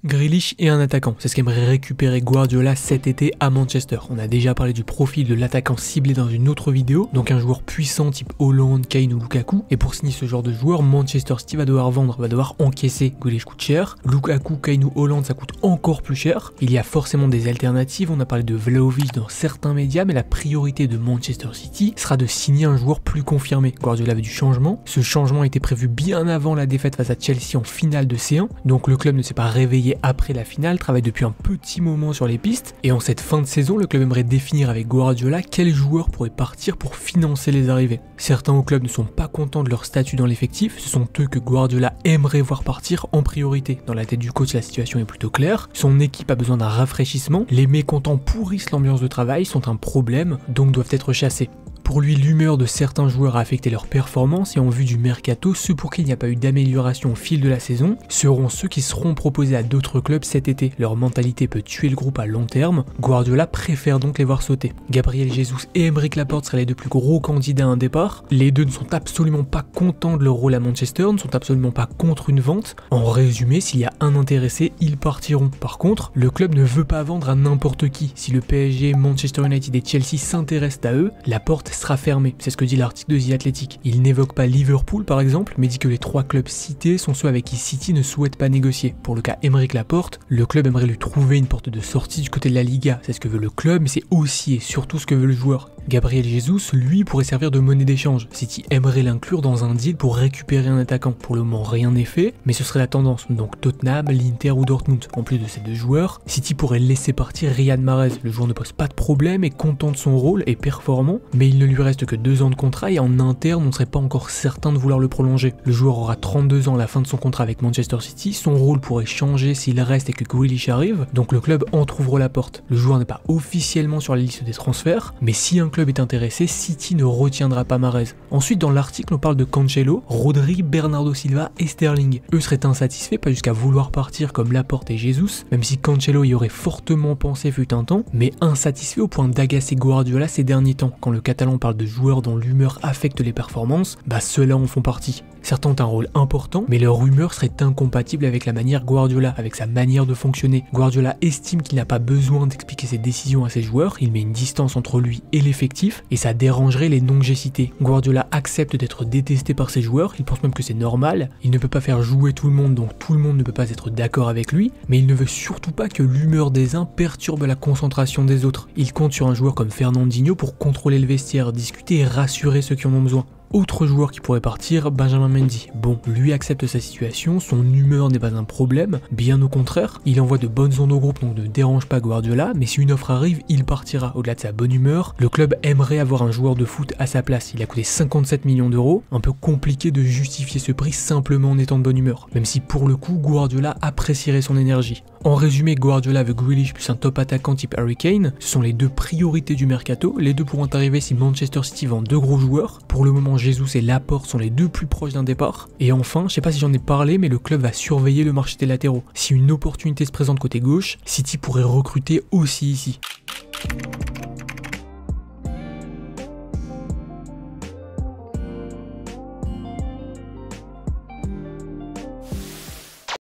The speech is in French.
Grealish est un attaquant, c'est ce qu'aimerait récupérer Guardiola cet été à Manchester. On a déjà parlé du profil de l'attaquant ciblé dans une autre vidéo, donc un joueur puissant type Haaland, Kane ou Lukaku. Et pour signer ce genre de joueur, Manchester City va devoir vendre, va devoir encaisser. Grealish coûte cher, Lukaku, Kane ou Haaland ça coûte encore plus cher. Il y a forcément des alternatives, on a parlé de Vlahovic dans certains médias, mais la priorité de Manchester City sera de signer un joueur plus confirmé. Guardiola veut du changement, ce changement était prévu bien avant la défaite face à Chelsea en finale de C1, donc le club ne s'est pas réveillé après la finale, travaille depuis un petit moment sur les pistes, et en cette fin de saison, le club aimerait définir avec Guardiola quels joueurs pourraient partir pour financer les arrivées. Certains au club ne sont pas contents de leur statut dans l'effectif, ce sont eux que Guardiola aimerait voir partir en priorité. Dans la tête du coach, la situation est plutôt claire, son équipe a besoin d'un rafraîchissement, les mécontents pourrissent l'ambiance de travail, sont un problème, donc doivent être chassés. Pour lui, l'humeur de certains joueurs a affecté leur performance et en vue du mercato, ceux pour qui il n'y a pas eu d'amélioration au fil de la saison seront ceux qui seront proposés à d'autres clubs cet été. Leur mentalité peut tuer le groupe à long terme, Guardiola préfère donc les voir sauter. Gabriel Jesus et Aymeric Laporte seraient les deux plus gros candidats à un départ. Les deux ne sont absolument pas contents de leur rôle à Manchester, ne sont absolument pas contre une vente. En résumé, s'il y a un intéressé, ils partiront. Par contre, le club ne veut pas vendre à n'importe qui. Si le PSG, Manchester United et Chelsea s'intéressent à eux, Laporte sera fermé, c'est ce que dit l'article de The Athletic. Il n'évoque pas Liverpool par exemple, mais dit que les trois clubs cités sont ceux avec qui City ne souhaite pas négocier. Pour le cas Aymeric Laporte, le club aimerait lui trouver une porte de sortie du côté de la Liga, c'est ce que veut le club, mais c'est aussi et surtout ce que veut le joueur. Gabriel Jesus, lui, pourrait servir de monnaie d'échange. City aimerait l'inclure dans un deal pour récupérer un attaquant. Pour le moment, rien n'est fait, mais ce serait la tendance. Donc Tottenham, l'Inter ou Dortmund. En plus de ces deux joueurs, City pourrait laisser partir Riyad Mahrez. Le joueur ne pose pas de problème, est content de son rôle, est performant, mais il ne lui reste que 2 ans de contrat et en interne, on ne serait pas encore certain de vouloir le prolonger. Le joueur aura 32 ans à la fin de son contrat avec Manchester City, son rôle pourrait changer s'il reste et que Grealish arrive, donc le club entrouvre la porte. Le joueur n'est pas officiellement sur la liste des transferts, mais si un club est intéressé, City ne retiendra pas Mahrez. Ensuite, dans l'article, on parle de Cancelo, Rodri, Bernardo Silva et Sterling. Eux seraient insatisfaits, pas jusqu'à vouloir partir comme Laporte et Jesus, même si Cancelo y aurait fortement pensé fut un temps, mais insatisfait au point d'agacer Guardiola ces derniers temps. Quand le Catalan parle de joueurs dont l'humeur affecte les performances, ceux-là en font partie. Certains ont un rôle important, mais leur humeur serait incompatible avec la manière Guardiola, avec sa manière de fonctionner. Guardiola estime qu'il n'a pas besoin d'expliquer ses décisions à ses joueurs, il met une distance entre lui et l'effectif, et ça dérangerait les noms que j'ai cités. Guardiola accepte d'être détesté par ses joueurs, il pense même que c'est normal, il ne peut pas faire jouer tout le monde, donc tout le monde ne peut pas être d'accord avec lui, mais il ne veut surtout pas que l'humeur des uns perturbe la concentration des autres. Il compte sur un joueur comme Fernandinho pour contrôler le vestiaire, discuter et rassurer ceux qui en ont besoin. Autre joueur qui pourrait partir, Benjamin Mendy. Bon, lui accepte sa situation, son humeur n'est pas un problème, bien au contraire, il envoie de bonnes ondes au groupe donc ne dérange pas Guardiola, mais si une offre arrive, il partira. Au-delà de sa bonne humeur, le club aimerait avoir un joueur de foot à sa place, il a coûté 57 millions d'euros, un peu compliqué de justifier ce prix simplement en étant de bonne humeur, même si pour le coup Guardiola apprécierait son énergie. En résumé, Guardiola veut Grealish plus un top attaquant type Harry Kane, ce sont les deux priorités du mercato, les deux pourront arriver si Manchester City vend 2 gros joueurs. Pour le moment, Jesus et Laporte sont les deux plus proches d'un départ. Et enfin, je sais pas si j'en ai parlé, mais le club va surveiller le marché des latéraux. Si une opportunité se présente côté gauche, City pourrait recruter aussi ici.